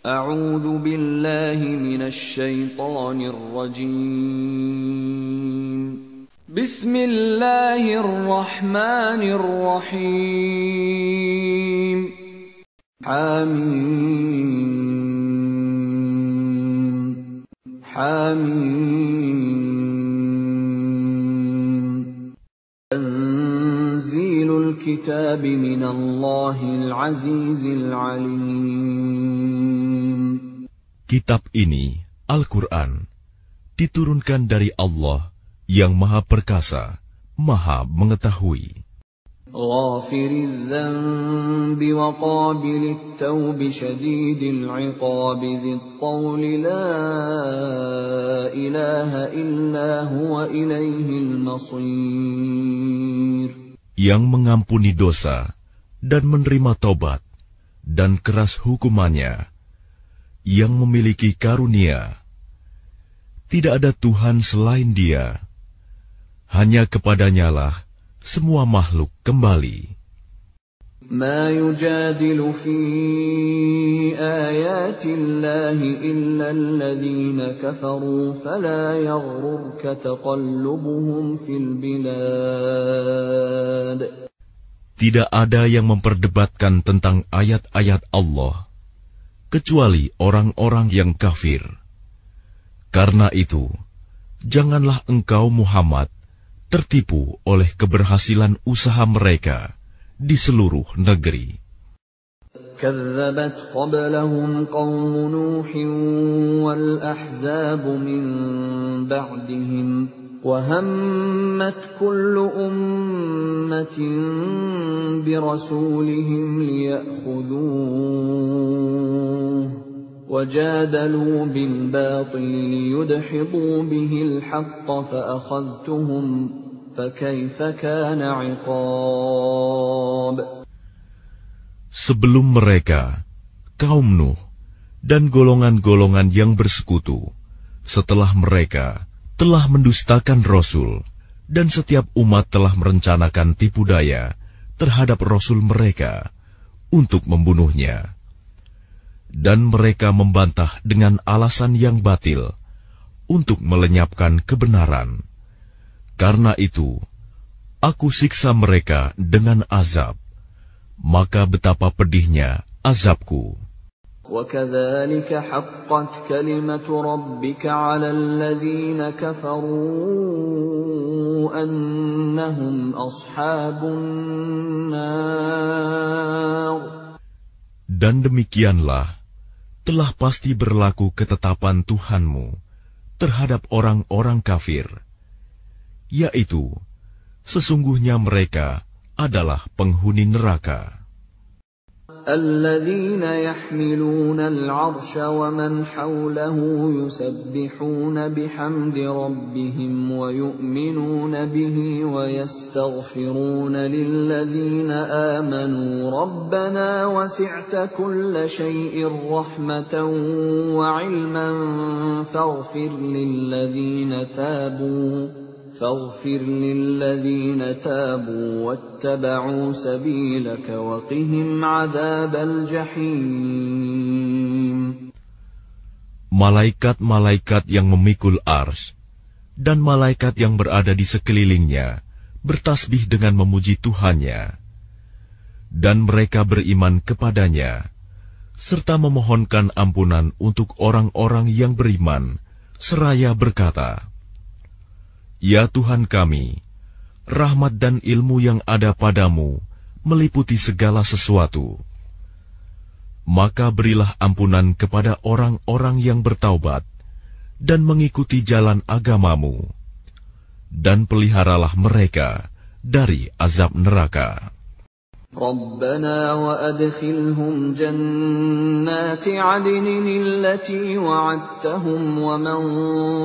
أعوذ بالله من الشيطان الرجيم بسم الله الرحمن الرحيم حميم حميم تنزيل الكتاب من الله العزيز العليم. Kitab ini, Al-Quran, diturunkan dari Allah yang Maha Perkasa, Maha Mengetahui. غافر الذنب وقابل التوب شديد العقاب ذي الطول لا إله إلا هو إليه المصير. Yang mengampuni dosa dan menerima tobat dan keras hukumannya, yang memiliki karunia. Tidak ada Tuhan selain Dia. Hanya kepadanyalah semua makhluk kembali. ما يجادل في آيات الله إلا الذين كفروا فلا يغررك تقلبهم في البلاد. Tidak ada yang memperdebatkan tentang ayat-ayat Allah, kecuali orang-orang yang kafir. Karena itu, janganlah engkau Muhammad tertipu oleh keberhasilan usaha mereka di seluruh negeri. كذبت قبلهم قوم نوح والأحزاب من بعدهم وهمت كل أمة برسولهم ليأخذوه وجادلوا بالباطل ليدحضوا به الحق فأخذتهم فكيف كان عقاب. Sebelum mereka, kaum Nuh dan golongan-golongan yang bersekutu, setelah mereka telah mendustakan Rasul, dan setiap umat telah merencanakan tipu daya terhadap Rasul mereka untuk membunuhnya. Dan mereka membantah dengan alasan yang batil untuk melenyapkan kebenaran. Karena itu, aku siksa mereka dengan azab. Maka betapa pedihnya azabku. وَكَذَلِكَ حَقَّتْ كَلِمَةُ رَبِّكَ عَلَى الَّذِينَ كَفَرُوا أَنَّهُمْ أَصْحَابُ النَّارِ. Dan demikianlah telah pasti berlaku ketetapan Tuhanmu terhadap orang-orang kafir, yaitu sesungguhnya mereka adalah penghuni neraka. الَّذِينَ يَحْمِلُونَ الْعَرْشَ وَمَنْ حَوْلَهُ يُسَبِّحُونَ بِحَمْدِ رَبِّهِمْ وَيُؤْمِنُونَ بِهِ وَيَسْتَغْفِرُونَ لِلَّذِينَ آمَنُوا رَبَّنَا وَسِعْتَ كُلَّ شَيْءٍ رَحْمَةً وَعِلْمًا فاغفر للذين تابوا واتبعوا سبيلك وقهم عذاب الجحيم. Malaikat-malaikat yang memikul ars dan malaikat yang berada di sekelilingnya bertasbih dengan memuji Tuhannya, dan mereka beriman kepadanya serta memohonkan ampunan untuk orang-orang yang beriman seraya berkata, Ya Tuhan kami, rahmat dan ilmu yang ada padamu meliputi segala sesuatu. Maka berilah ampunan kepada orang-orang yang bertaubat dan mengikuti jalan agamamu, dan peliharalah mereka dari azab neraka. ربنا وأدخلهم جنات عدن التي وعدتهم ومن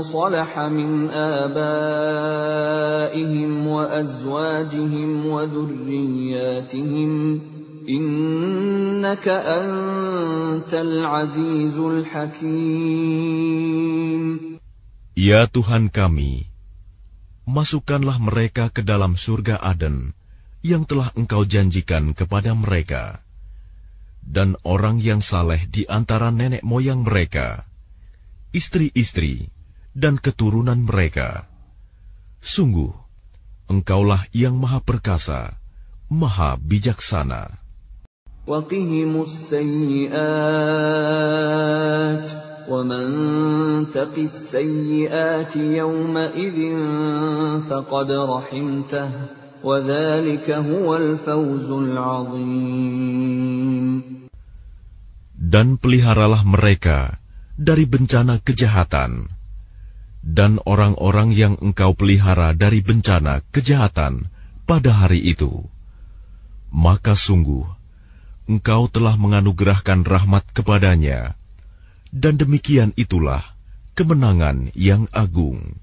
صلح من آبائهم وأزواجهم وذرياتهم إنك أنت العزيز الحكيم. Ya Tuhan kami, masukkanlah mereka ke dalam surga Aden yang telah Engkau janjikan kepada mereka, dan orang yang saleh di antara nenek moyang mereka, istri-istri, dan keturunan mereka. Sungguh, Engkaulah yang Maha Perkasa, Maha Bijaksana. وَقِهِمُ السَّيِّئَاتِ وَمَنْ تَقِ السَّيِّئَاتِ يَوْمَئِذٍ فَقَدْ رَحِمْتَهُ وَذَلِكَ هُوَ الْفَوْزُ الْعَظِيمُ. Dan peliharalah mereka dari bencana kejahatan, dan orang-orang yang Engkau pelihara dari bencana kejahatan pada hari itu, maka sungguh Engkau telah menganugerahkan rahmat kepadanya, dan demikian itulah kemenangan yang agung.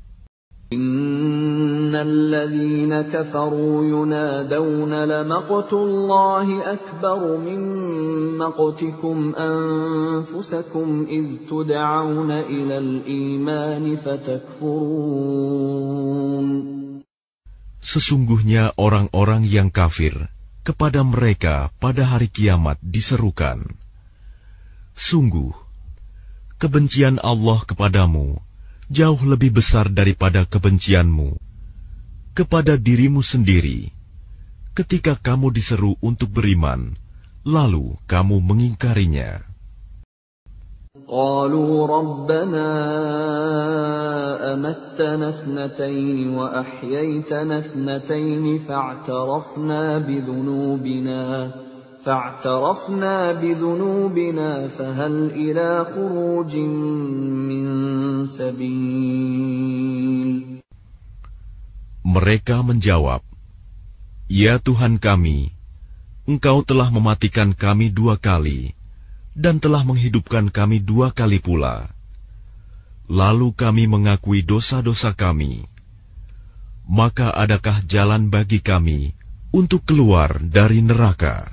Innal ladzina kafaru yunadawna lamaqtullahi akbaru min maqtikum anfusakum idh tud'auna ilal imani fatakfurun. Sesungguhnya orang-orang yang kafir, kepada mereka pada hari kiamat diserukan, sungguh, kebencian Allah kepadamu jauh lebih besar daripada kebencianmu kepada dirimu sendiri, ketika kamu diseru untuk beriman, lalu kamu mengingkarinya. قالوا ربنا أمتنا اثنتين وأحييتنا اثنتين فاعترفنا بذنوبنا فهل إلى خروج من سبيل. Mereka menjawab, Ya Tuhan kami, Engkau telah mematikan kami 2 kali, dan telah menghidupkan kami 2 kali pula. Lalu kami mengakui dosa-dosa kami. Maka adakah jalan bagi kami untuk keluar dari neraka?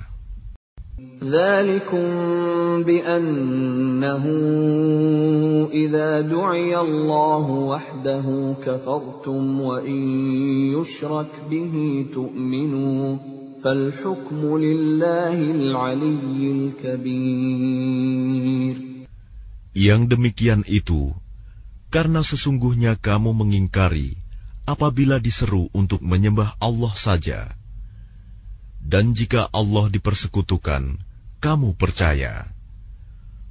ذَلِكُمْ بِأَنَّهُ إِذَا دُعِيَ اللَّهُ وَحْدَهُ كَفَرْتُمْ وَإِنْ يُشْرَكْ بِهِ تُؤْمِنُوا فَالْحُكْمُ لِلَّهِ الْعَلِيِّ الْكَبِيرِ. Yang demikian itu, karena sesungguhnya kamu mengingkari apabila diseru untuk menyembah Allah saja. Dan jika Allah dipersekutukan, kamu percaya,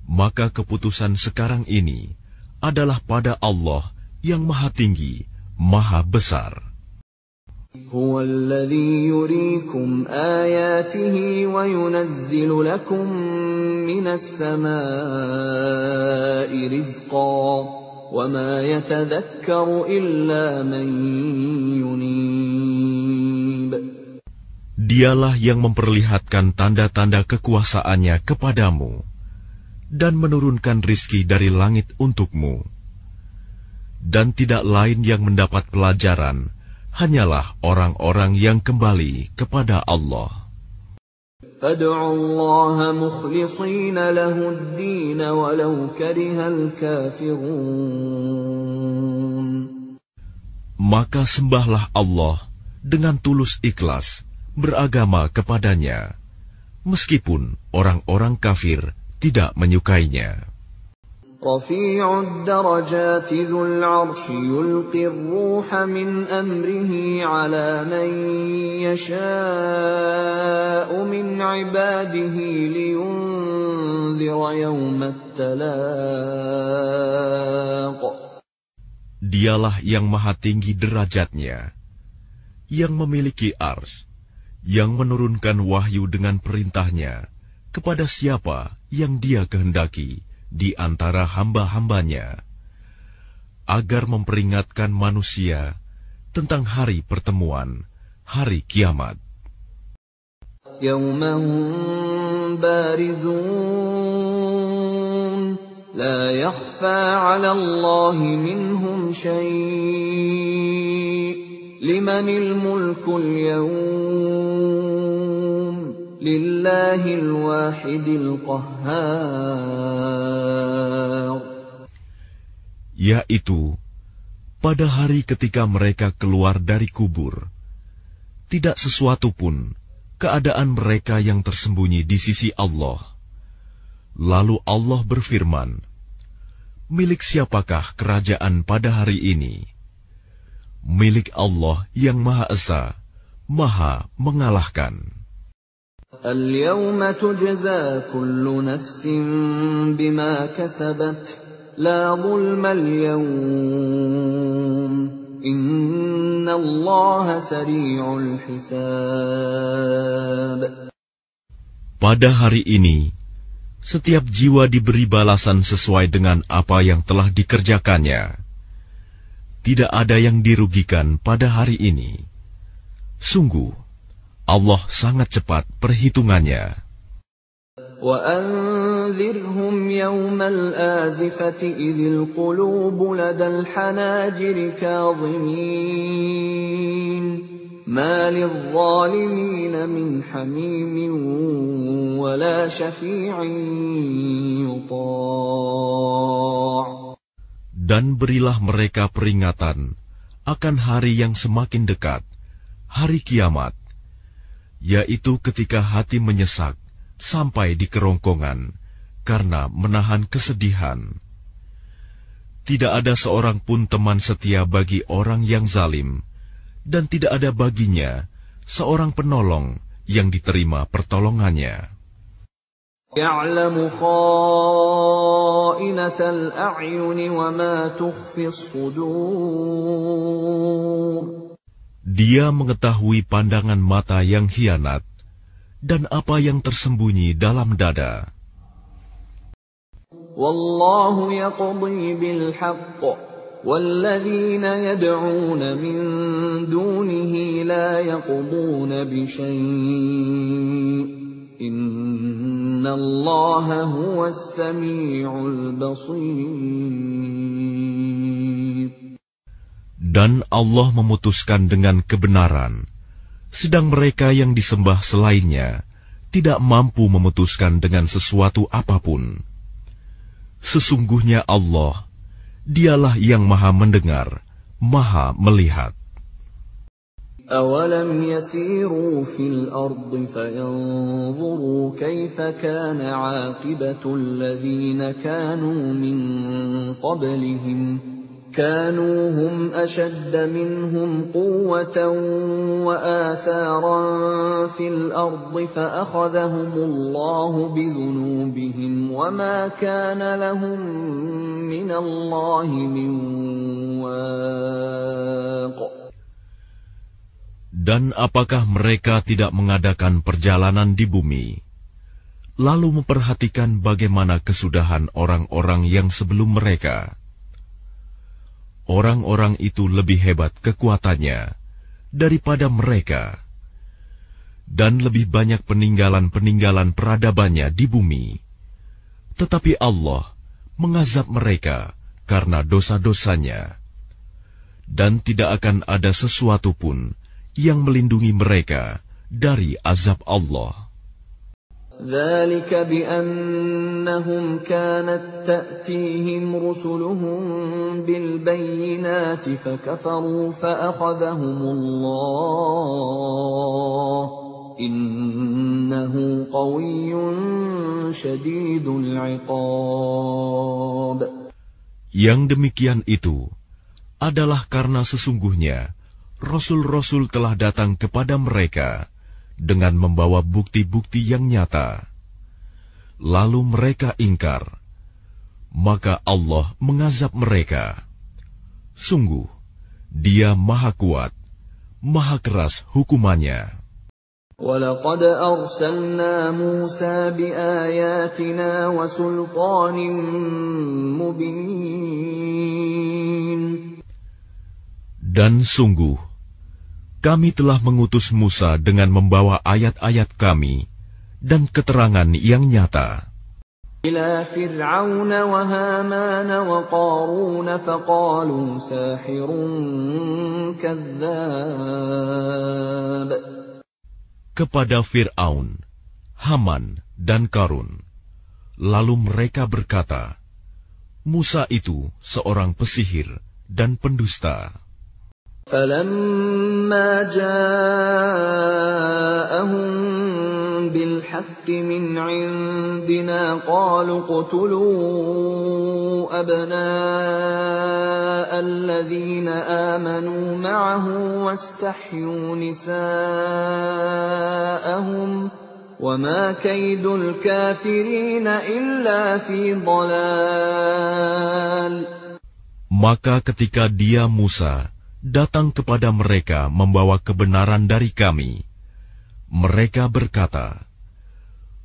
maka keputusan sekarang ini adalah pada Allah yang Maha Tinggi, Maha Besar. هُوَ الَّذِي يُرِيكُمْ آيَاتِهِ وَيُنَزِّلُ لَكُم مِّنَ السَّمَاءِ رِزْقًا وَمَا يَتَذَكَّرُ إِلَّا مَن يُنِيبُ. Dialah yang memperlihatkan tanda-tanda kekuasaannya kepadamu dan menurunkan rizki dari langit untukmu. Dan tidak lain yang mendapat pelajaran hanyalah orang-orang yang kembali kepada Allah. فَادْعُوا اللَّهَ مُخْلِصِينَ لَهُ الدِّينَ وَلَوْ كَرِهَ الْكَافِرُونَ. Maka sembahlah Allah dengan tulus ikhlas beragama kepadanya, meskipun orang-orang kafir tidak menyukainya. رَفِيعُ الدَّرَجَاتِ ذُو الْعَرْشِ يُلْقِي الرُّوحَ مِنْ أَمْرِهِ عَلَى مَن يَشَاءُ مِنْ عِبَادِهِ لِيُنذِرَ يَوْمَ التَّلَاقِ. Dialah yang maha tinggi derajatnya, yang memiliki ars, yang menurunkan wahyu dengan perintahnya kepada siapa yang Dia kehendaki di antara hamba-hambanya, agar memperingatkan manusia tentang hari pertemuan, hari kiamat. يَوْمَ هُمْ بَارِزُونَ لَا يَخْفَى عَلَى اللَّهِ مِنْهُمْ شَيْءٌ لِمَنِ الْمُلْكُ الْيَوْمَ لِلَّهِ الْوَاحِدِ الْقَهَّارِ. Yaitu, pada hari ketika mereka keluar dari kubur, tidak sesuatu pun keadaan mereka yang tersembunyi di sisi Allah, Lalu Allah berfirman, milik siapakah kerajaan pada hari ini? Milik Allah yang Maha Esa, Maha mengalahkan. Al-yawma tujza kullu nafsin bima kasabat, la zulma al-yawm, inna Allah sari'ul hisab. Pada hari ini, setiap jiwa diberi balasan sesuai dengan apa yang telah dikerjakannya. Tidak ada yang dirugikan pada hari ini. Sungguh, Allah sangat cepat perhitungannya. وَأَنذِرْهُمْ يَوْمَ الْآزِفَةِ إِذِ الْقُلُوبُ لَدَى الْحَنَاجِرِ كَاظِمِينَ مَا لِلظَّالِمِينَ مِنْ حَمِيمٍ وَلَا شَفِيعٍ يُطَاعُ. Dan berilah mereka peringatan akan hari yang semakin dekat, hari kiamat, yaitu ketika hati menyesak sampai di kerongkongan karena menahan kesedihan. Tidak ada seorang pun teman setia bagi orang yang zalim, dan tidak ada baginya seorang penolong yang diterima pertolongannya. يَعْلَمُ خَائِنَةَ الْأَعْيُنِ وَمَا تُخْفِي الصُّدُورُ. Dia mengetahui pandangan mata yang khianat dan apa yang tersembunyi dalam dada. وَاللَّهُ يَقْضِي بِالْحَقِّ وَالَّذِينَ يَدْعُونَ مِن دُونِهِ لَا يَقْضُونَ بِشَيْءٍ إِنَّ اللَّهَ هُوَ السَّمِيعُ الْبَصِيرُ. Dan Allah memutuskan dengan kebenaran, sedang mereka yang disembah selainnya tidak mampu memutuskan dengan sesuatu apapun. Sesungguhnya Allah, Dialah yang Maha mendengar, Maha melihat. أَوَلَمْ يَسِيرُوا فِي الْأَرْضِ فَيَنظُرُوا كَيْفَ كَانَ عَاقِبَةُ الَّذِينَ كَانُوا مِن قَبْلِهِمْ كَانُوا هُمْ أَشَدَّ مِنْهُمْ قُوَّةً وَآثَارًا فِي الْأَرْضِ فَأَخَذَهُمُ اللَّهُ بِذُنُوبِهِمْ وَمَا كَانَ لَهُم مِّنَ اللَّهِ مِن وَاقٍ. Dan apakah mereka tidak mengadakan perjalanan di bumi, lalu memperhatikan bagaimana kesudahan orang-orang yang sebelum mereka? Orang-orang itu lebih hebat kekuatannya daripada mereka, dan lebih banyak peninggalan-peninggalan peradabannya di bumi. Tetapi Allah mengazab mereka karena dosa-dosanya, dan tidak akan ada sesuatu pun yang melindungi mereka dari azab Allah. ذَلِكَ بِأَنَّهُمْ كَانَتْ تَأْتِيهِمْ رُسُلُهُم بِالْبَيِّنَاتِ فَكَفَرُوا فَأَخَذَهُمُ اللَّهُ إِنَّهُ قَوِيٌّ شَدِيدُ الْعِقَابِ. Yang demikian itu adalah karena sesungguhnya Rasul-Rasul telah datang kepada mereka dengan membawa bukti-bukti yang nyata. Lalu mereka ingkar, maka Allah mengazab mereka. Sungguh, Dia Maha Kuat, Maha Keras hukumannya. وَلَقَدْ أَرْسَلْنَا مُوسَى بِآيَاتِنَا وَسُلْطَانٍ مُبِينٍ. Dan sungguh, kami telah mengutus Musa dengan membawa ayat-ayat kami dan keterangan yang nyata. إِلَى فِرْعَوْنَ وَهَامَانَ وَقَارُونَ فَقَالُوا سَاحِرٌ كَذَّابٌ. Kepada Fir'aun, Haman, dan Qarun. Lalu mereka berkata, Musa itu seorang pesihir dan pendusta. فَلَمَّا جَاءَهُم بالحق من عندنا قالوا اقتلوا أبناء الذين آمنوا معه واستحيوا نساءهم وما كيد الكافرين إلا في ضلال. Maka ketika dia Musa datang kepada mereka membawa kebenaran dari kami, mereka berkata,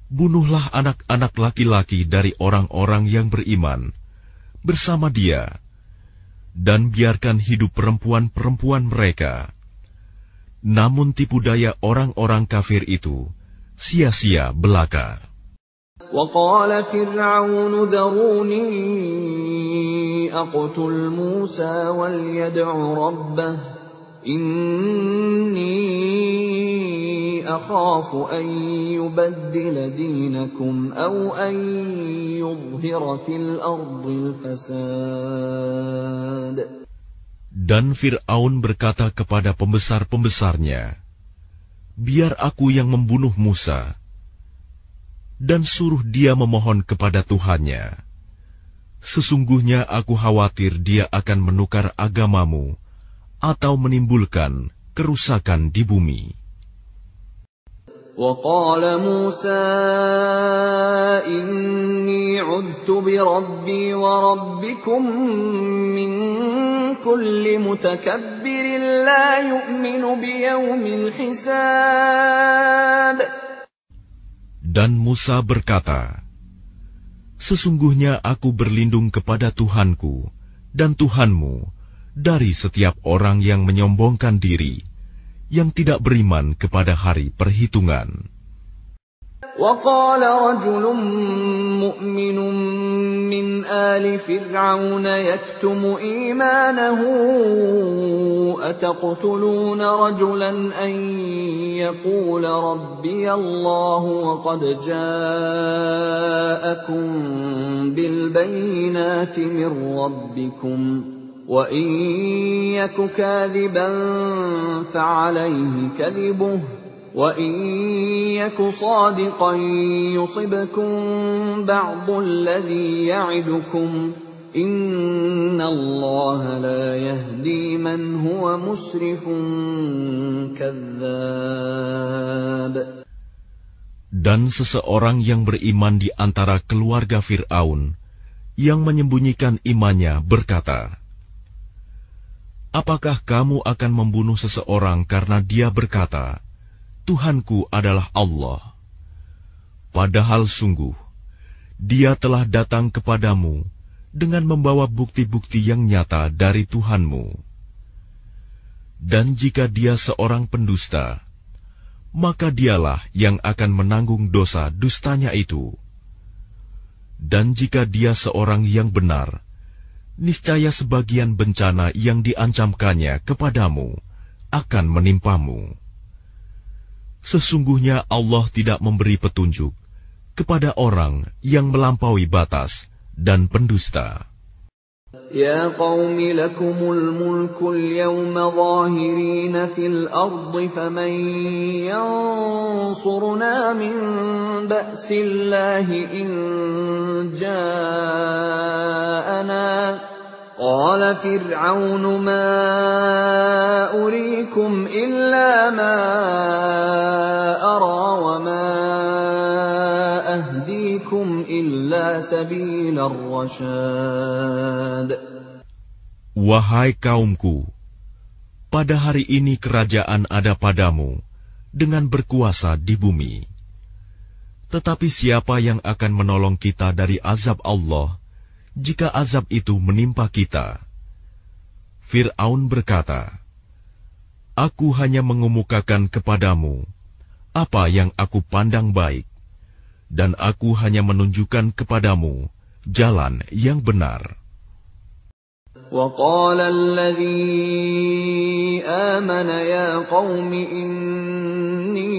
"Bunuhlah anak-anak laki-laki dari orang-orang yang beriman bersama dia, dan biarkan hidup perempuan-perempuan mereka." Namun tipu daya orang-orang kafir itu sia-sia belaka. وقال فرعون ذروني أقتل موسى وليدع ربه إني أخاف أن يبدل دينكم أو أن يظهر في الأرض الفساد. Dan Fir'aun berkata kepada pembesar-pembesarnya, "Biar aku yang membunuh Musa, dan suruh dia memohon kepada Tuhannya. Sesungguhnya aku khawatir dia akan menukar agamamu atau menimbulkan kerusakan di bumi." وقال موسى إني عذت بربي وربكم من كل متكبر لا يؤمن بيوم الحساب. Dan Musa berkata, "Sesungguhnya aku berlindung kepada Tuhanku dan Tuhanmu dari setiap orang yang menyombongkan diri, yang tidak beriman kepada hari perhitungan." وقال رجل مؤمن من آل فرعون يكتم إيمانه أتقتلون رجلا أن يقول ربي الله وقد جاءكم بالبينات من ربكم وإن يك كاذبا فعليه كذبه وَإِنْ يَكُ صَادِقًا يُصِبْكُمْ بَعْضُ الَّذِي يَعِدُكُمْ إِنَّ اللَّهَ لَا يَهْدِي مَنْ هُوَ مُسْرِفٌ كَذَّابٌ. Dan seseorang yang beriman di antara keluarga Fir'aun yang menyembunyikan imannya berkata, "Apakah kamu akan membunuh seseorang karena dia berkata, Tuhanku adalah Allah, padahal sungguh dia telah datang kepadamu dengan membawa bukti-bukti yang nyata dari Tuhanmu. Dan jika dia seorang pendusta, maka dialah yang akan menanggung dosa dustanya itu. Dan jika dia seorang yang benar, niscaya sebagian bencana yang diancamkannya kepadamu akan menimpamu. Sesungguhnya Allah tidak memberi petunjuk kepada orang yang melampaui batas dan pendusta." Ya qaumi lakumul mulkul yawma zahirina fil ardi faman yansuruna min ba'sillahi in ja'ana. قال فرعون ما أريكم إلا ما أرى وما أهديكم إلا سبيل الرشاد. Wahai kaumku, pada hari ini kerajaan ada padamu dengan berkuasa di bumi. Tetapi siapa yang akan menolong kita dari azab Allah jika azab itu menimpa kita? Fir'aun berkata, "Aku hanya mengemukakan kepadamu apa yang aku pandang baik, dan aku hanya menunjukkan kepadamu jalan yang benar." وقال الذي آمن يا قوم إني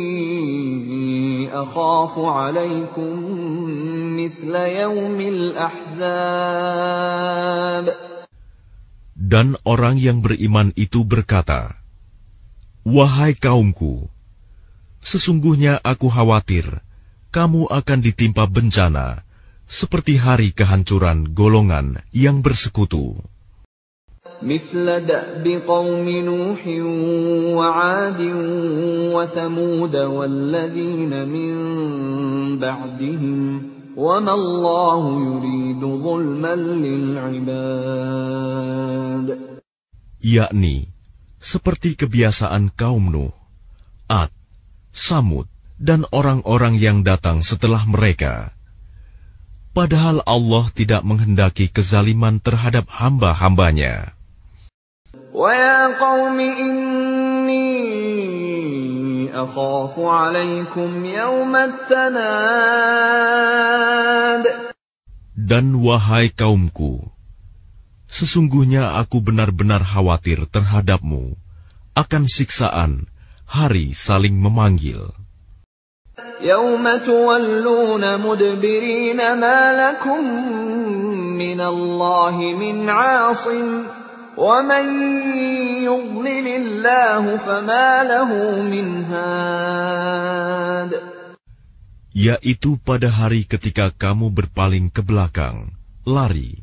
أخاف عليكم مثل يوم الأحزاب. Dan orang yang beriman itu berkata, "Wahai kaumku, Sesungguhnya aku khawatir kamu akan ditimpa bencana seperti hari kehancuran golongan yang bersekutu. مثل دأب قوم نوح وعاد وثمود والذين من بعدهم وما الله يريد ظلما للعباد. Yakni seperti kebiasaan kaum Nuh, Ad, Samud, dan orang-orang yang datang setelah mereka. Padahal Allah tidak menghendaki kezaliman terhadap hamba-hambanya. وَيَا قَوْمِ إِنِّي أَخَافُ عَلَيْكُمْ يَوْمَ التَّنَادِ. Dan wahai kaumku, sesungguhnya aku benar-benar khawatir terhadapmu akan siksaan hari saling memanggil. يَوْمَ تُوَلُّونَ مُدْبِرِينَ مَا لَكُمْ مِنَ اللَّهِ مِنْ عَاصِمٍ وَمَنْ يُضْلِلِ اللَّهُ فَمَا لَهُ مِنْ هَادٍ. Yaitu pada hari ketika kamu berpaling ke belakang, lari.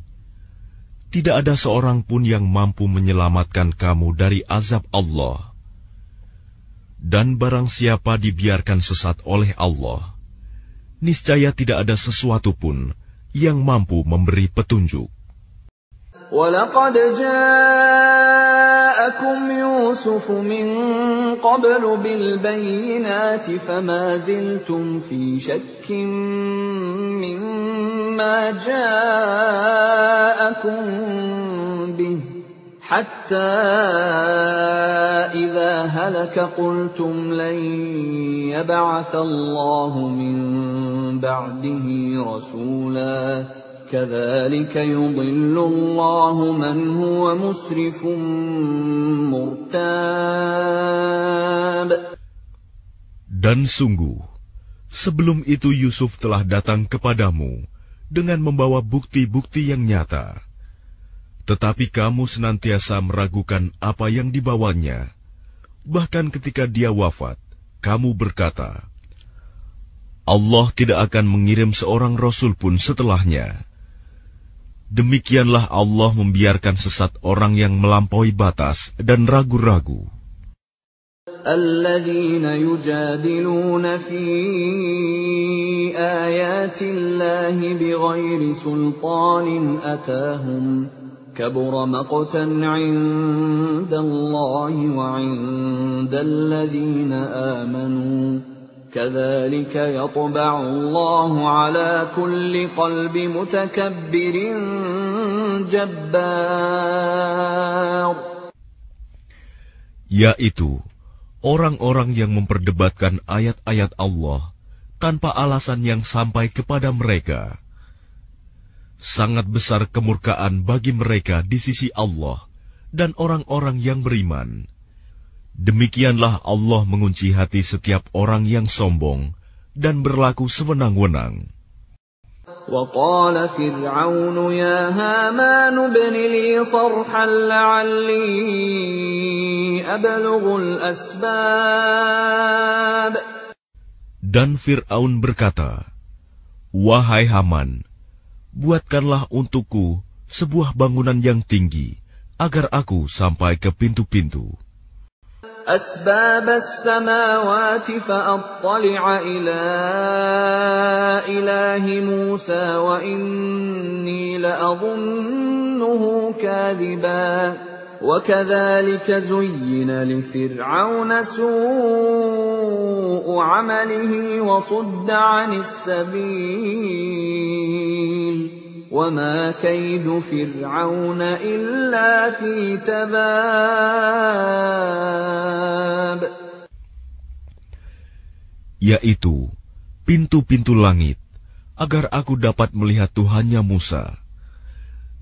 Tidak ada seorang pun yang mampu menyelamatkan kamu dari azab Allah. Dan barang siapa dibiarkan sesat oleh Allah, niscaya tidak ada sesuatu pun yang mampu memberi petunjuk. وَلَقَدْ جَاءَكُمْ يُوسُفُ مِنْ قَبْلُ بِالْبَيِّنَاتِ فَمَا زِلْتُمْ فِي شَكٍّ مِّمَّا جَاءَكُمْ بِهِ حَتَّى إِذَا هَلَكَ قُلْتُمْ لَنْ يَبْعَثَ اللَّهُ مِنْ بَعْدِهِ رَسُولًا كَذَلِكَ يُضِلُّ اللَّهُ مَنْ هُوَ مُسْرِفٌ مُرْتَابٌ. Dan sungguh, sebelum itu Yusuf telah datang kepadamu dengan membawa bukti-bukti yang nyata. Tetapi kamu senantiasa meragukan apa yang dibawanya. Bahkan ketika dia wafat, kamu berkata, Allah tidak akan mengirim seorang rasul pun setelahnya. Demikianlah Allah membiarkan sesat orang yang melampaui batas dan ragu-ragu. الَّذِينَ يُجَادِلُونَ فِي آيَاتِ اللَّهِ بِغَيْرِ سُلْطَانٍ أَتَاهُمْ كَبُرَ مَقْتًا عِندَ اللَّهِ وَعِندَ الَّذِينَ آمَنُوا كَذَلِكَ يَطْبَعُ اللَّهُ عَلَى كُلِّ قَلْبِ مُتَكَبِّرٍ جَبَّارٍ. Yaitu orang-orang yang memperdebatkan ayat-ayat Allah tanpa alasan yang sampai kepada mereka. Sangat besar kemurkaan bagi mereka di sisi Allah dan orang-orang yang beriman. Demikianlah Allah mengunci hati setiap orang yang sombong dan berlaku sewenang-wenang. وَقَالَ فِرْعَوْنُ يَا هَامَانُ ابْنِ لِي صَرْحًا لَعَلِّي أَبْلُغُ الْأَسْبَابَ. Dan Fir'aun berkata, Wahai Haman, buatkanlah untukku sebuah bangunan yang tinggi, agar aku sampai ke pintu-pintu. أَسْبَابَ السَّمَاوَاتِ فَأَطَّلِعَ إِلَى إِلَٰهِ مُوسَىٰ وَإِنِّي لَأَظُنُّهُ كَاذِبًا وَكَذَلِكَ زُيِّنَ لِفِرْعَوْنَ سُوءُ عَمَلِهِ وَصُدَّ عَنِ السَّبِيلِ وَمَا كَيْدُ فِرْعَوْنَ إِلَّا فِي تَبَابٍ. Yaitu pintu-pintu langit, agar aku dapat melihat Tuhannya Musa.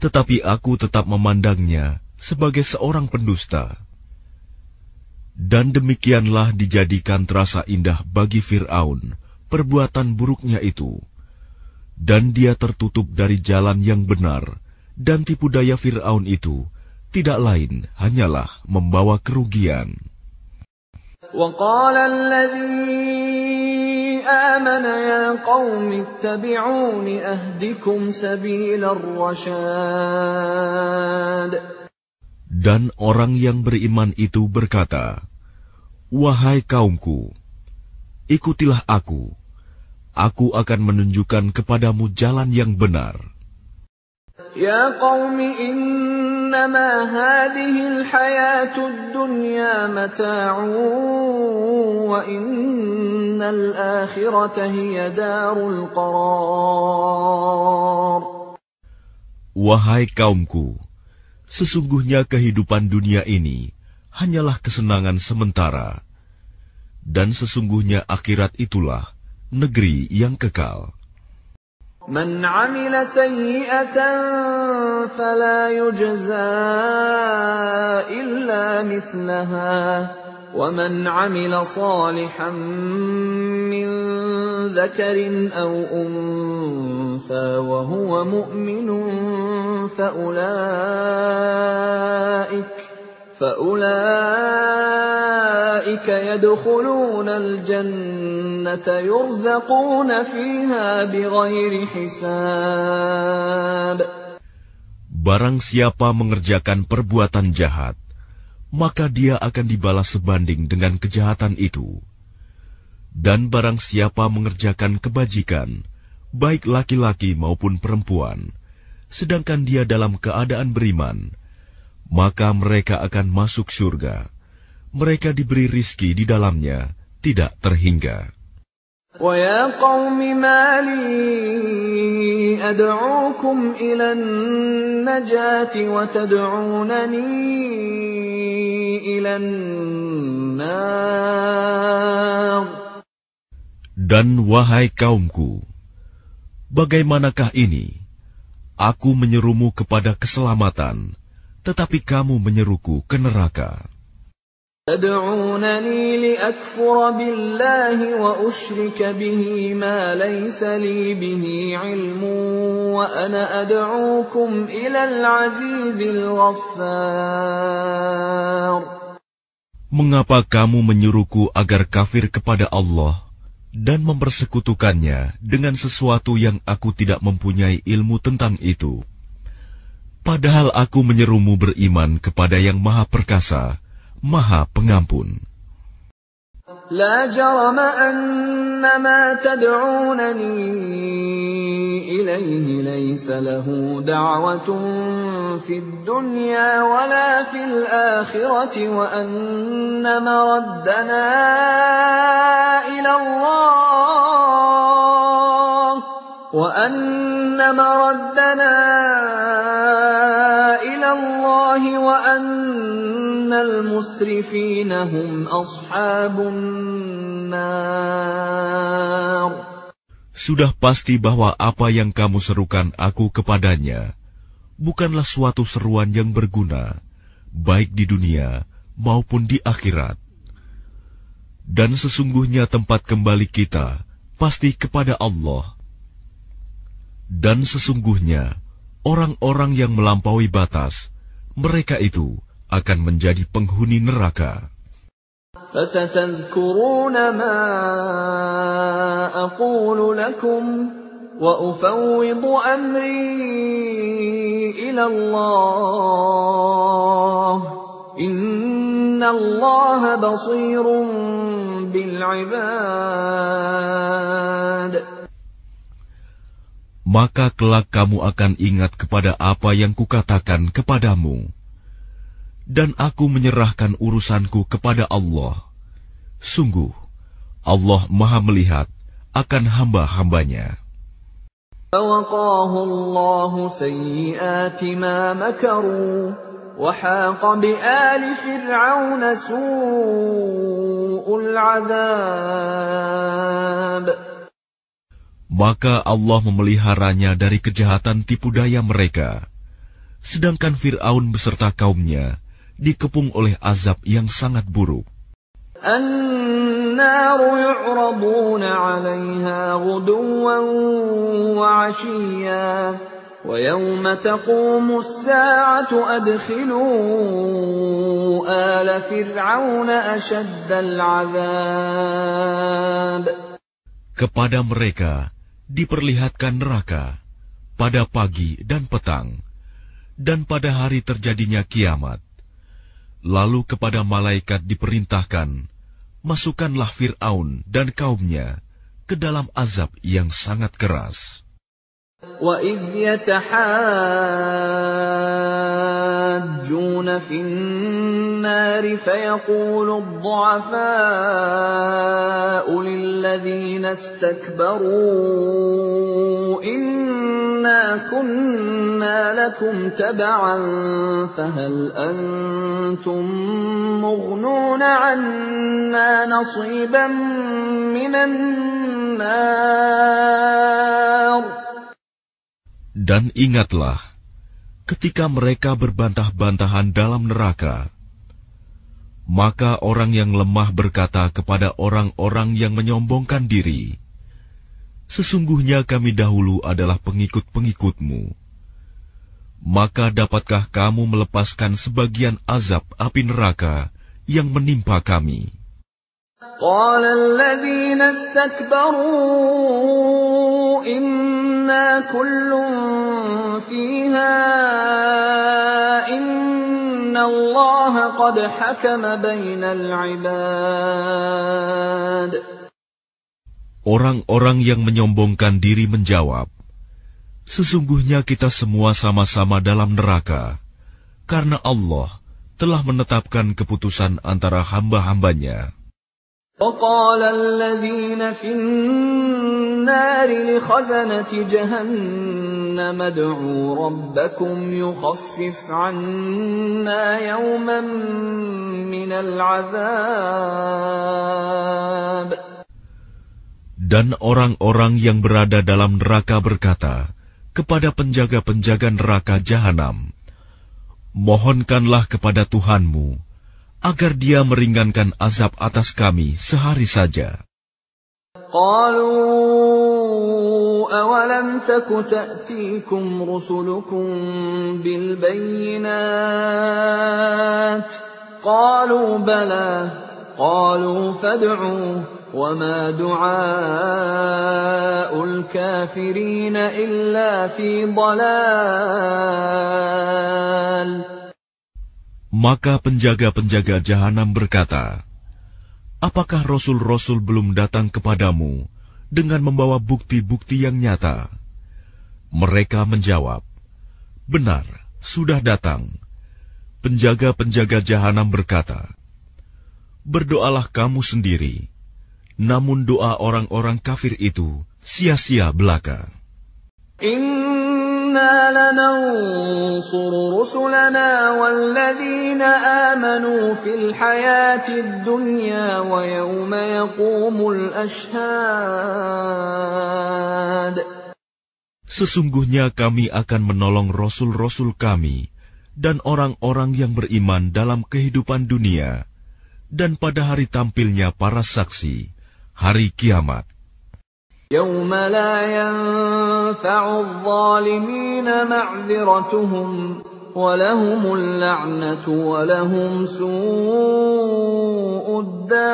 Tetapi aku tetap memandangnya sebagai seorang pendusta. Dan demikianlah dijadikan terasa indah bagi Fir'aun perbuatan buruknya itu. Dan dia tertutup dari jalan yang benar, dan tipu daya Fir'aun itu tidak lain hanyalah membawa kerugian. وقال الذي آمن يا قوم اتبعون أهدكم سبيل الرشاد. Dan orang yang beriman itu berkata, "Wahai kaumku, ikutilah aku. Aku akan menunjukkan kepadamu jalan yang benar." Ya qaumi innama hadhihi al-hayatud dunya mata'un wa innal akhirata hiya darul qarar. Wahai kaumku, sesungguhnya kehidupan dunia ini hanyalah kesenangan sementara, dan sesungguhnya akhirat itulah negeri yang kekal. Man 'amila sayyi'atan fala yujza illa mithlaha wa man 'amila salihan min dhakarin aw untha wa huwa mu'minun فأولئك يدخلون الجنة يرزقون فيها بغير حساب. Barang siapa mengerjakan perbuatan jahat, maka dia akan dibalas sebanding dengan kejahatan itu. Dan barang siapa mengerjakan kebajikan, baik laki-laki maupun perempuan, sedangkan dia dalam keadaan beriman, maka mereka akan masuk surga. Mereka diberi rizki di dalamnya, tidak terhingga. Wa ya qaumi ma li ad'ukum ila an-najati wa tad'unani ila an-nar. Dan wahai kaumku, bagaimanakah ini? Aku menyerumu kepada keselamatan, tetapi kamu menyeruku ke neraka. Tad'unani liakfura billahi wa usyrika bihi ma laysa li bihi ilmun wa ana ad'ukum ilal azizil ghaffar. Mengapa kamu menyuruhku agar kafir kepada Allah dan mempersekutukannya dengan sesuatu yang aku tidak mempunyai ilmu tentang itu? Padahal aku menyerumu beriman kepada yang Maha Perkasa, Maha Pengampun. La jarama annama tad'unani ilayhi laysa lahu da'watun fid dunya wala fil akhirati wa annama raddana ila Allah wa annama raddana ila Allah wa annal musrifina hum ashabun nar. Sudah pasti bahwa apa yang kamu serukan aku kepadanya bukanlah suatu seruan yang berguna, baik di dunia maupun di akhirat. Dan sesungguhnya tempat kembali kita pasti kepada Allah. Dan sesungguhnya orang-orang yang melampaui batas, mereka itu akan menjadi penghuni neraka. فَسَتَذْكُرُونَ مَا أَقُولُ لَكُمْ وَأُفَوِّضُ أَمْرِي إِلَى اللَّهِ إِنَّ اللَّهَ بَصِيرٌ بِالْعِبَادِ. Maka kelak kamu akan ingat kepada apa yang kukatakan kepadamu. Dan aku menyerahkan urusanku kepada Allah. Sungguh, Allah Maha melihat akan hamba-hambanya. فَوَقَاهُ اللَّهُ سَيِّئَاتِ مَا مَكَرُوا وَحَاقَ بِآلِ فِرْعَوْنَ سُوءُ الْعَذَابِ. Maka Allah memeliharanya dari kejahatan tipu daya mereka, sedangkan Fir'aun beserta kaumnya dikepung oleh azab yang sangat buruk. النَّارُ يُعْرَضُونَ عَلَيْهَا غُدُوًّا وَعَشِيًّا وَيَوْمَ تَقُومُ السَّاعَةُ أَدْخِلُوا آلَ فِرْعَوْنَ أَشَدَّ الْعَذَابِ. Kepada mereka diperlihatkan neraka pada pagi dan petang, dan pada hari terjadinya kiamat. Lalu kepada malaikat diperintahkan, masukkanlah Fir'aun dan kaumnya ke dalam azab yang sangat keras. وَإِذْ يَتَحَاجُّونَ فِي النَّارِ فَيَقُولُ الضُّعَفَاءُ لِلَّذِينَ اسْتَكْبَرُوا إِنَّا كُنَّا لَكُمْ تَبَعًا فَهَلْ أَنْتُمْ مُغْنُونَ عَنَّا نَصِيبًا مِنَ النَّارِ. Dan ingatlah, ketika mereka berbantah-bantahan dalam neraka, maka orang yang lemah berkata kepada orang-orang yang menyombongkan diri, sesungguhnya kami dahulu adalah pengikut-pengikutmu. Maka dapatkah kamu melepaskan sebagian azab api neraka yang menimpa kami? قال الذين استكبروا إنا كل فيها إن الله قد حكم بين العباد. Orang-orang yang menyombongkan diri menjawab, sesungguhnya kita semua sama-sama dalam neraka, karena Allah telah menetapkan keputusan antara hamba-hambanya. وقال الذين في النار لخزنة جهنم ادعوا ربكم يخفف عنا يوما من العذاب. Dan orang-orang yang berada dalam neraka berkata kepada penjaga-penjaga neraka jahanam, mohonkanlah kepada Tuhanmu agar dia meringankan azab atas kami sehari saja. قالوا أولم تك تأتيكم رسلكم بالبينات قالوا بلى قالوا فادعوا وما دعاء الكافرين إلا في ضلال. Maka penjaga-penjaga jahanam berkata, apakah rasul-rasul belum datang kepadamu dengan membawa bukti-bukti yang nyata? Mereka menjawab, benar, sudah datang. Penjaga-penjaga jahanam berkata, berdoalah kamu sendiri, namun doa orang-orang kafir itu sia-sia belaka. إِنَّا لَنَنصُرُ رُسُلَنَا وَالَّذِينَ آمَنُوا فِي الْحَيَاةِ الدُّنْيَا وَيَوْمَ يَقُومُ الْأَشْهَادُ. Sesungguhnya kami akan menolong rasul-rasul kami dan orang-orang yang beriman dalam kehidupan dunia dan pada hari tampilnya para saksi, hari kiamat. يَوْمَ لَا يَنفَعُ الظَّالِمِينَ مَعْذِرَتُهُمْ وَلَهُمُ اللَّعْنَةُ وَلَهُمْ سُوءُ الدَّارِ.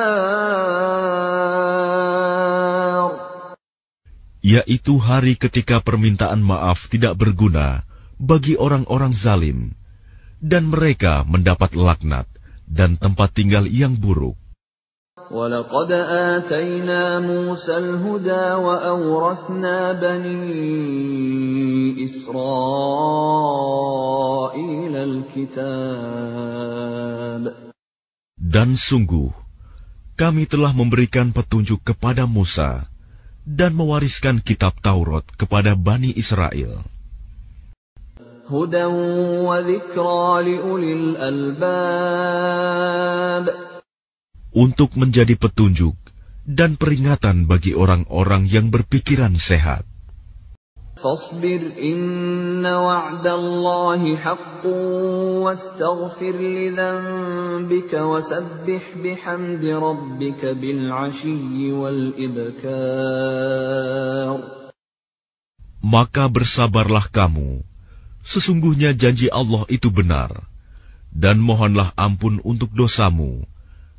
Yaitu hari ketika permintaan maaf tidak berguna bagi orang-orang zalim, dan mereka mendapat laknat dan tempat tinggal yang buruk. وَلَقَدْ آتَيْنَا مُوسَى الْهُدَى وَأَوْرَثْنَا بَنِي إِسْرَائِيلَ الْكِتَابَ. Dan sungguh, kami telah memberikan petunjuk kepada Musa dan mewariskan kitab Taurat kepada Bani Israel. هُدًى وَذِكْرَى لِأُولِي الْأَلْبَابِ. Untuk menjadi petunjuk dan peringatan bagi orang-orang yang berpikiran sehat. فاصبر إن وعد الله حق واستغفر لذنبك وسبح بحمد ربك بالعشي والإبكار. Maka bersabarlah kamu, sesungguhnya janji Allah itu benar, dan mohonlah ampun untuk dosamu,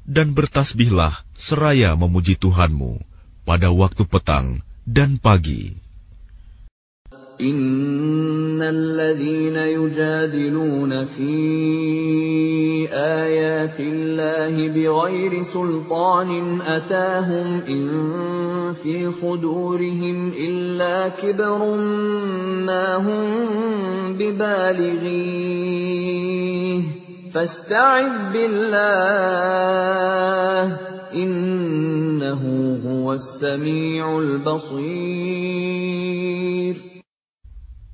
dan bertasbihlah seraya memuji Tuhanmu pada waktu petang dan pagi. Innal ladzina yujadiluna fi ayatillahi bighairi sultanin atahum in fi sudurihim illa kibrun ma hum bibalighi fasta'idh billah innahu huwas sami'ul basir.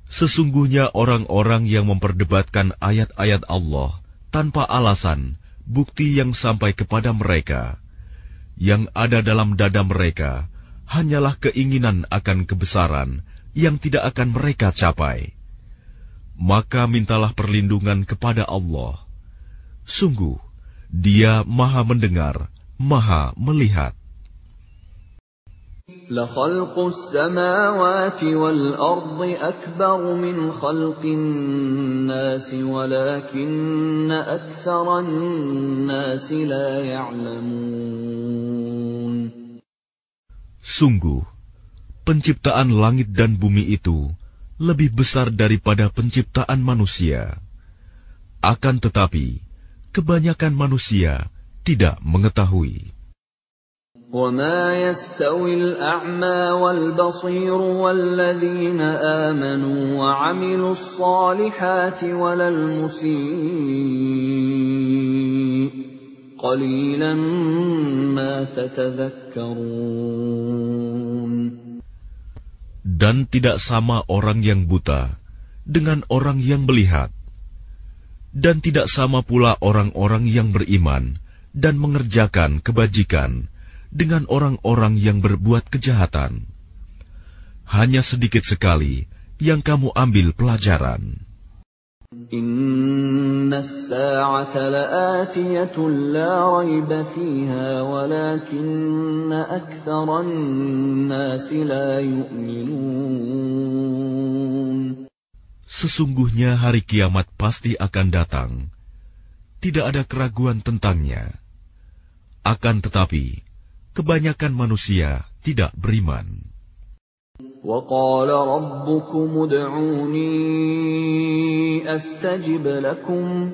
Sesungguhnya orang-orang yang memperdebatkan ayat-ayat Allah tanpa alasan, bukti yang sampai kepada mereka, yang ada dalam dada mereka hanyalah keinginan akan kebesaran yang tidak akan mereka capai. Maka mintalah perlindungan kepada Allah. Sungguh, Dia Maha Mendengar, Maha Melihat. لَخَلْقُ السَّمَاوَاتِ وَالْأَرْضِ أَكْبَرُ مِنْ خَلْقِ النَّاسِ وَلَكِنَّ أَكْثَرَ النَّاسِ لَا يَعْلَمُونَ. Sungguh, penciptaan langit dan bumi itu lebih besar daripada penciptaan manusia. Akan tetapi, kebanyakan manusia tidak mengetahui. وَمَا يَسْتَوِي الْأَعْمَى وَالْبَصِيرُ وَالَّذِينَ آمَنُوا وَعَمِلُوا الصَّالِحَاتِ وَلَا الْمُسِيءُ قَلِيلًا مَا تَتَذَكَّرُونَ. Dan tidak sama orang yang buta dengan orang yang melihat, dan tidak sama pula orang-orang yang beriman dan mengerjakan kebajikan dengan orang-orang yang berbuat kejahatan. Hanya sedikit sekali yang kamu ambil pelajaran. Inna as-sa'ata la'atiyatun la rayba fiha walakinna aktharan nasi la yu'minun. Sesungguhnya hari kiamat pasti akan datang. Tidak ada keraguan tentangnya. Akan tetapi, kebanyakan manusia tidak beriman. وَقَالَ رَبُّكُمُ ادْعُونِي أَسْتَجِبْ لَكُمْ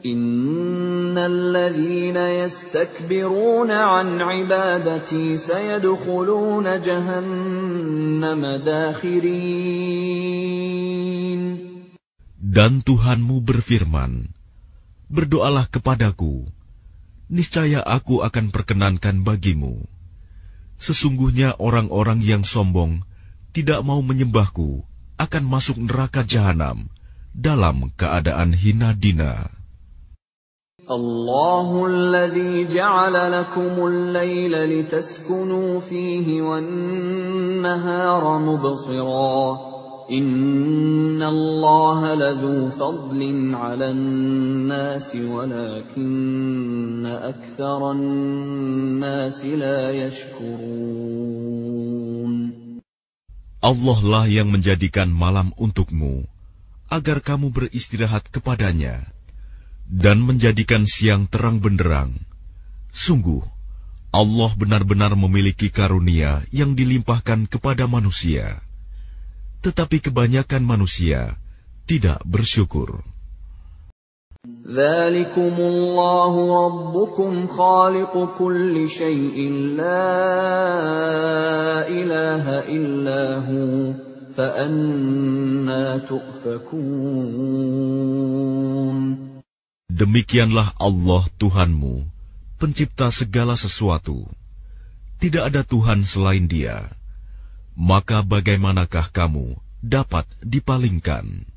إِنَّ الَّذِينَ يَسْتَكْبِرُونَ عَنْ عِبَادَتِي سَيَدْخُلُونَ جَهَنَّمَ دَاخِرِينَ. Dan Tuhanmu berfirman, berdoalah kepadaku, niscaya aku akan perkenankan bagimu. Sesungguhnya orang-orang yang sombong tidak mau menyembahku akan masuk neraka jahanam dalam keadaan hina dina. Allahul ladzi ja'ala lakumul laila litaskunu fihi wan nahara mubsira. Inna Allaha ladzu fadlin 'alan nasi walakinna aktsaran nasi la yashkurun. Allah lah yang menjadikan malam untukmu agar kamu beristirahat kepadanya, dan menjadikan siang terang benderang. Sungguh, Allah benar-benar memiliki karunia yang dilimpahkan kepada manusia. Tetapi kebanyakan manusia tidak bersyukur. Dzalikumullahu rabbukum khaliqu kulli syai'in la ilaha illahu fa anna tu'fakun. Demikianlah Allah Tuhanmu, pencipta segala sesuatu. Tidak ada Tuhan selain Dia. Maka bagaimanakah kamu dapat dipalingkan?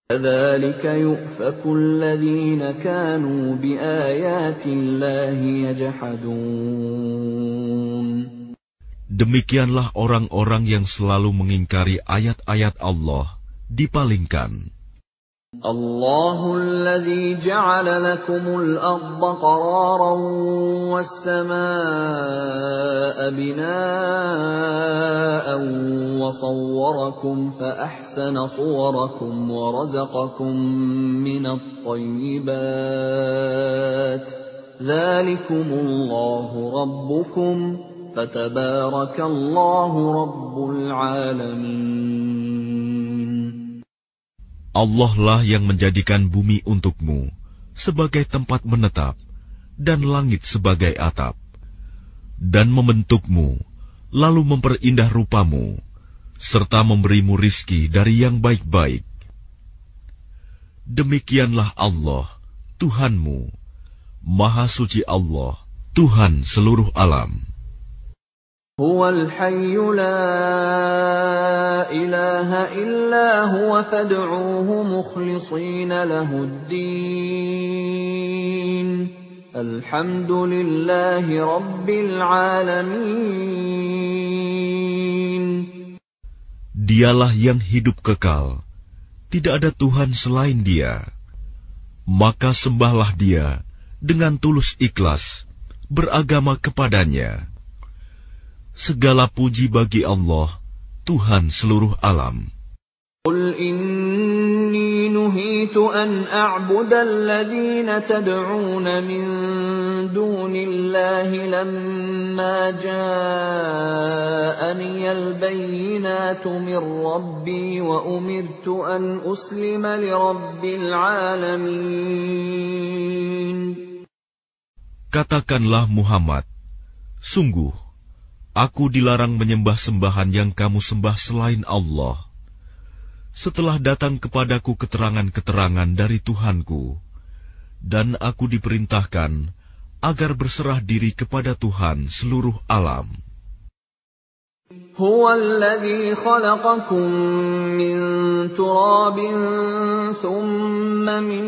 Kadzalika yu'faku alladziina kaanuu biaayati Allaahi yajhadun. Demikianlah orang-orang yang selalu mengingkari ayat-ayat Allah dipalingkan. الله الذي جعل لكم الأرض قرارا والسماء بناء وصوركم فأحسن صوركم ورزقكم من الطيبات ذلكم الله ربكم فتبارك الله رب العالمين. Allah lah yang menjadikan bumi untukmu sebagai tempat menetap dan langit sebagai atap, dan membentukmu, lalu memperindah rupamu, serta memberimu rizki dari yang baik-baik. Demikianlah Allah, Tuhanmu, Maha Suci Allah, Tuhan seluruh alam. Huwal hayyu la ilaha illa huwa fad'uuhu mukhlishina lahuddin. Alhamdulillahi rabbil alamin. Dialah yang hidup kekal, tidak ada Tuhan selain Dia. Maka sembahlah Dia dengan tulus ikhlas, beragama kepadanya. Segala puji bagi Allah, Tuhan seluruh alam. Qul inni nuhitu an a'buda alladhina tad'una min dunillahi lamma ja'ani al-bayyinatu min rabbi wa umirtu an uslima li rabbil alamin. Katakanlah Muhammad, sungguh, aku dilarang menyembah sembahan yang kamu sembah selain Allah. Setelah datang kepadaku keterangan-keterangan dari Tuhanku, dan aku diperintahkan agar berserah diri kepada Tuhan seluruh alam. Huwa alladhi khalaqakum min turabin thumma min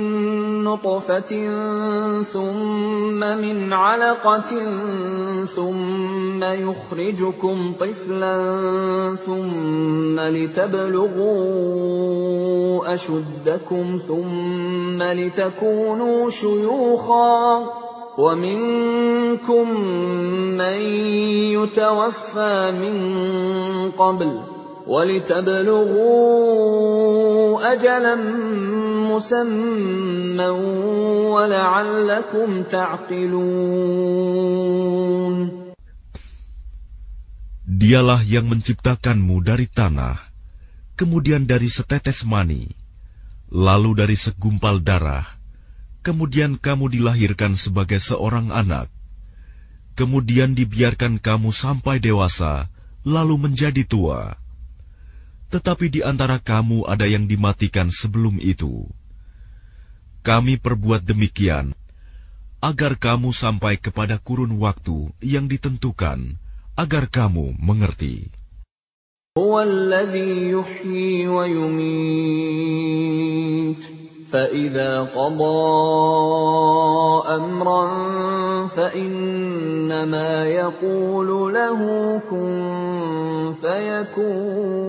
nutfatin thumma min 'alaqatin thumma yukhrijukum tiflan thumma litablughu ashuddakum thumma litakunu shuyukhan وَمِنكُم مَّن يُتَوَفَّىٰ مِن قَبْلُ وَلِتَبْلُغُوا أَجَلًا مُّسَمًّى وَلَعَلَّكُمْ تَعْقِلُونَ. Dialah yang menciptakanmu dari tanah, kemudian dari setetes mani, lalu dari segumpal darah. Kemudian kamu dilahirkan sebagai seorang anak. Kemudian dibiarkan kamu sampai dewasa, lalu menjadi tua. Tetapi di antara kamu ada yang dimatikan sebelum itu. Kami perbuat demikian, agar kamu sampai kepada kurun waktu yang ditentukan, agar kamu mengerti. Huwa alladhi yuhyi wa yumeet. فَإِذَا قَضَىٰ أَمْرًا فَإِنَّمَا يَقُولُ لَهُ كُن فَيَكُونُ.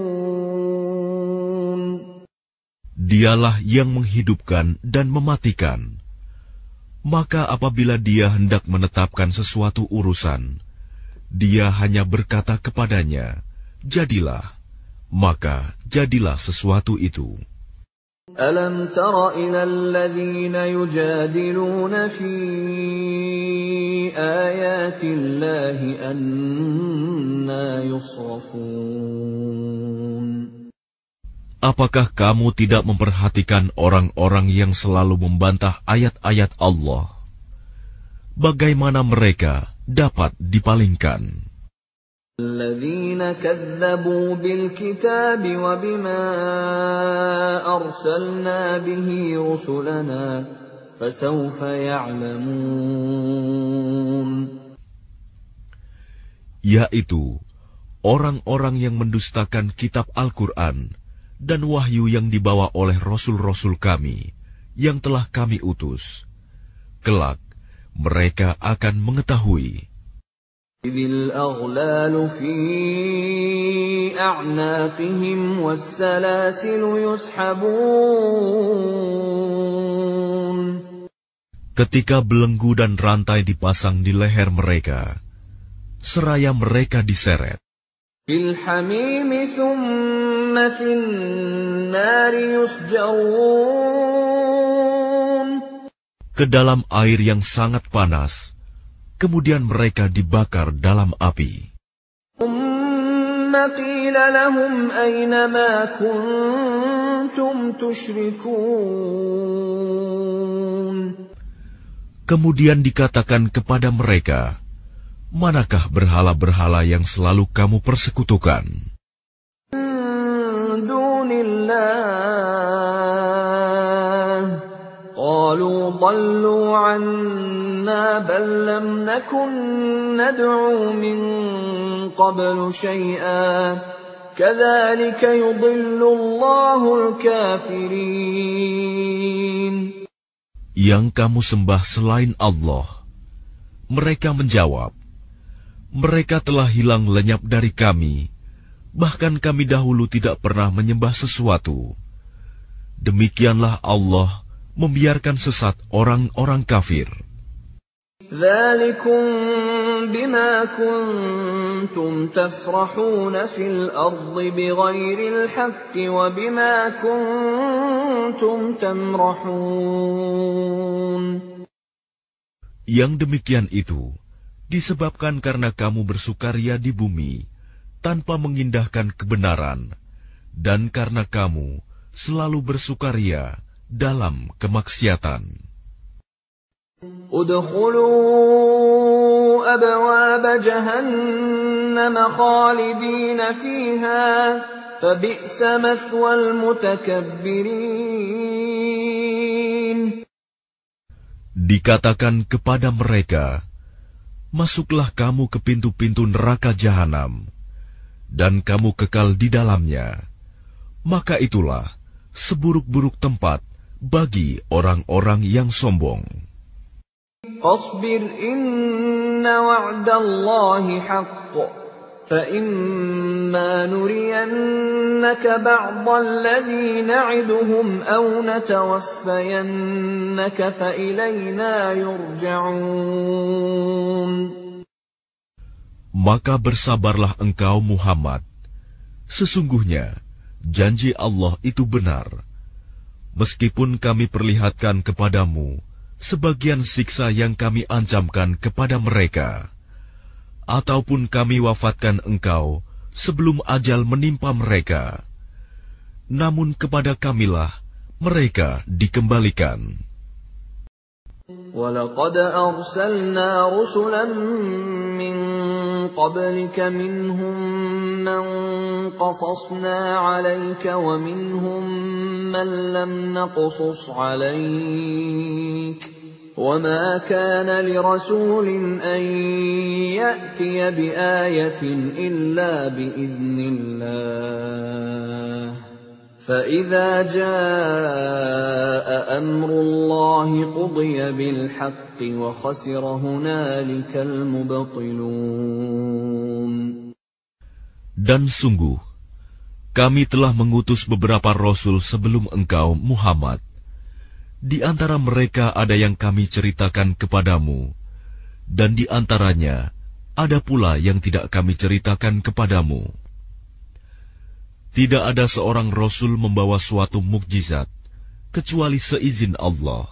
Dialah yang menghidupkan dan mematikan. Maka apabila Dia hendak menetapkan sesuatu urusan, Dia hanya berkata kepadanya, jadilah, maka jadilah sesuatu itu. Alam tara ilal ladzina yujadiluna fi ayatillahi anna yusrafun. Apakah kamu tidak memperhatikan orang-orang yang selalu membantah ayat-ayat Allah? Bagaimana mereka dapat dipalingkan? الذين كذبوا بالكتاب وبما أرسلنا به رسلنا فسوف يعلمون. Yaitu orang-orang yang mendustakan kitab Al-Quran dan wahyu yang dibawa oleh rasul-rasul kami yang telah kami utus. Kelak mereka akan mengetahui. إِذِ الْأَغْلَالُ فِي أَعْنَاقِهِمْ وَالسَّلَاسِلُ يُسْحَبُونَ ketika belenggu dan rantai dipasang di leher mereka, seraya mereka diseret fil hamimi thumma fin nari yusjarun, ke dalam air yang sangat panas, kemudian mereka dibakar dalam api. thumma qila lahum ayna ma kuntum tushrikun, Kemudian dikatakan kepada mereka, manakah berhala-berhala yang selalu kamu persekutukan? dunillah, qalu dallu anna bal lam nakun nad'u min qablu syai'a, kadzalika yudillu Allahul kafirin. Yang kamu sembah selain Allah. Mereka menjawab, mereka telah hilang lenyap dari kami, bahkan kami dahulu tidak pernah menyembah sesuatu. Demikianlah Allah membiarkan sesat orang-orang kafir. Dzalikum bima kuntum tafrahuna fil ardi bighairil haqqi wa bima kuntum tamrahun. Yang demikian itu disebabkan karena kamu bersukaria di bumi tanpa mengindahkan kebenaran, dan karena kamu selalu bersukaria dalam kemaksiatan. Udkhulu abwaaba jahannam khalidina fiha fabi'sa mathwal mutakabbirin. Dikatakan kepada mereka, masuklah kamu ke pintu-pintu neraka jahanam, dan kamu kekal di dalamnya. Maka itulah seburuk-buruk tempat bagi orang-orang yang sombong. Fasbir inna wa'dallahi haqq, fa imma nuriyannaka ba'dal ladzi na'iduhum aw natawaffayannaka fa ilayna yurja'un. Maka bersabarlah engkau Muhammad. Sesungguhnya janji Allah itu benar. Meskipun kami perlihatkan kepadamu sebagian siksa yang kami ancamkan kepada mereka, ataupun kami wafatkan engkau sebelum ajal menimpa mereka, namun kepada kamilah mereka dikembalikan. وَلَقَدْ أَرْسَلْنَا رُسُلًا مِّن قَبْلِكَ مِنْهُم مَّن قَصَصْنَا عَلَيْكَ وَمِنْهُم مَّن لَّمْ نَقْصُصْ عَلَيْكَ وَمَا كَانَ لِرَسُولٍ أَن يَأْتِيَ بِآيَةٍ إِلَّا بِإِذْنِ اللَّهِ فَإِذَا جَاءَ أَمْرُ اللَّهِ قُضِيَ بِالْحَقِّ وَخَسِرَ هُنَالِكَ الْمُبْطِلُونَ. Dan sungguh, kami telah mengutus beberapa rasul sebelum engkau, Muhammad. Di antara mereka ada yang kami ceritakan kepadamu, dan di antaranya ada pula yang tidak kami ceritakan kepadamu. Tidak ada seorang rasul membawa suatu mukjizat, kecuali seizin Allah.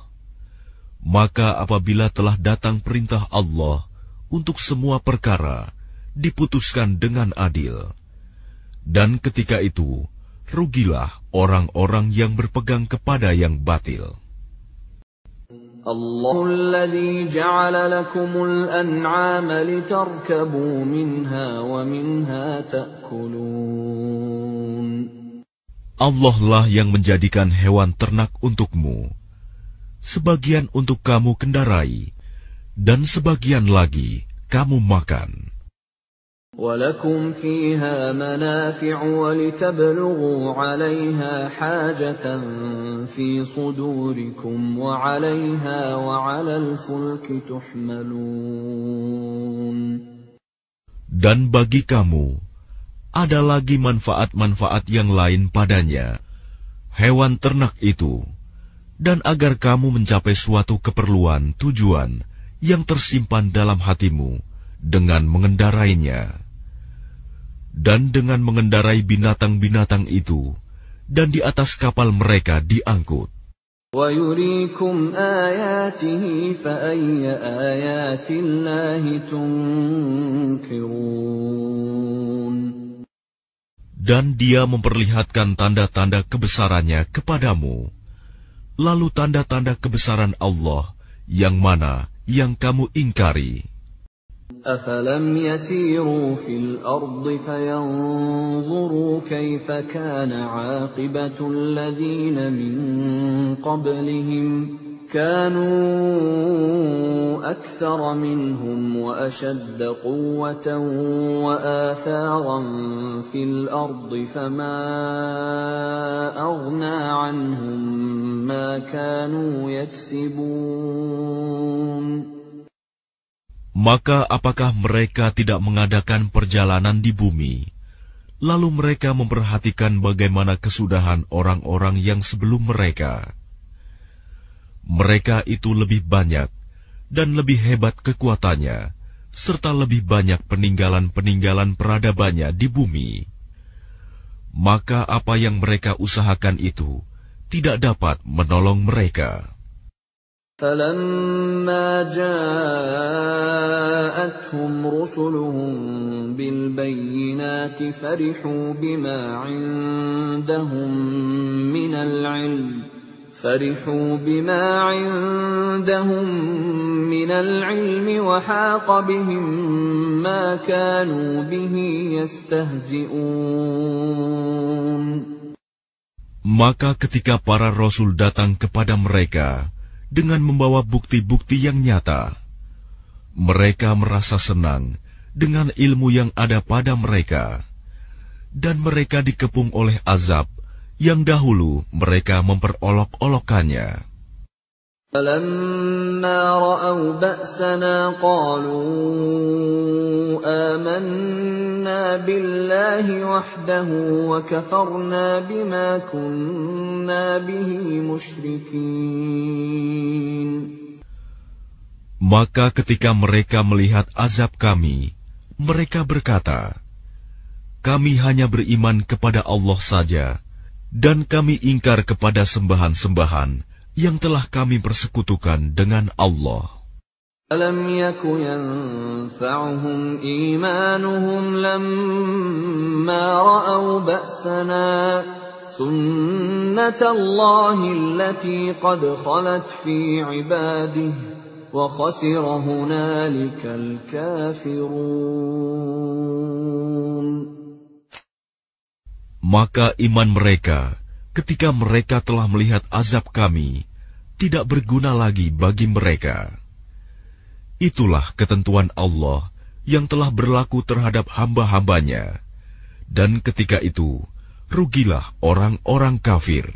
Maka apabila telah datang perintah Allah untuk semua perkara, diputuskan dengan adil. Dan ketika itu, rugilah orang-orang yang berpegang kepada yang batil. Allahul ladzi ja'ala lakumul an'ama litarkabu minha wa minha ta'kulun. Allah lah yang menjadikan hewan ternak untukmu, sebagian untuk kamu kendarai, dan sebagian lagi kamu makan. وَلَكُمْ فِيهَا مَنَافِعُ وَلِتَبْلُغُوا عَلَيْهَا حَاجَةً فِي صُدُورِكُمْ وَعَلَيْهَا وَعَلَى الْفُلْكِ تُحْمَلُونَ. Dan bagi kamu ada lagi manfaat-manfaat yang lain padanya, hewan ternak itu, dan agar kamu mencapai suatu keperluan tujuan yang tersimpan dalam hatimu dengan mengendarainya, dan dengan mengendarai binatang-binatang itu, dan di atas kapal mereka diangkut. وَيُرِيكُمْ آيَاتِهِ فَأَيَّ آيَاتِ اللَّهِ تُنْكِرُونَ. Dan Dia memperlihatkan tanda-tanda kebesarannya kepadamu. Lalu tanda-tanda kebesaran Allah yang mana yang kamu ingkari? أَفَلَمْ يَسِيرُوا فِي الْأَرْضِ فَيَنْظُرُوا كَيْفَ كَانَ عَاقِبَةُ الَّذِينَ مِنْ قَبْلِهِمْ كَانُوا أَكْثَرَ مِنْهُمْ وَأَشَدَّ قُوَّةً وَآثَارًا فِي الْأَرْضِ فَمَا أَغْنَى عَنْهُمْ مَا كَانُوا يَكْسِبُونَ. Maka apakah mereka tidak mengadakan perjalanan di bumi, lalu mereka memperhatikan bagaimana kesudahan orang-orang yang sebelum mereka? Mereka itu lebih banyak dan lebih hebat kekuatannya, serta lebih banyak peninggalan-peninggalan peradabannya di bumi. Maka apa yang mereka usahakan itu tidak dapat menolong mereka. فَلَمَّا جَاءَتْهُمْ رُسُلُهُم بِالْبَيِّنَاتِ فَرِحُوا بِمَا عِندَهُم مِّنَ الْعِلْمِ وَحَاقَ بِهِم مَّا كَانُوا بِهِ يَسْتَهْزِئُونَ. Maka ketika para rasul datang kepada mereka dengan membawa bukti-bukti yang nyata, mereka merasa senang dengan ilmu yang ada pada mereka, dan mereka dikepung oleh azab yang dahulu mereka memperolok-olokkannya. فَلَمَّا رَأَوْا بَأْسَنَا قَالُوا آمَنَّا بِاللَّهِ وَحْدَهُ وَكَفَرْنَا بِمَا كُنَّا بِهِ مُشْرِكِينَ. Maka ketika mereka melihat azab kami, mereka berkata, "Kami hanya beriman kepada Allah saja, dan kami ingkar kepada sembahan-sembahan yang telah kami persekutukan dengan Allah." أَلَمْ يَكُ يَنفَعُهُمْ إِيمَانُهُمْ لَمَّا رَأَوْا بَأْسَنَا سُنَّةَ اللَّهِ الَّتِي قَدْ خَلَتْ فِي عِبَادِهِ وَخَسِرَ هُنَالِكَ الْكَافِرُونَ. Maka iman mereka ketika mereka telah melihat azab kami tidak berguna lagi bagi mereka. Itulah ketentuan Allah yang telah berlaku terhadap hamba-hambanya, dan ketika itu rugilah orang-orang kafir.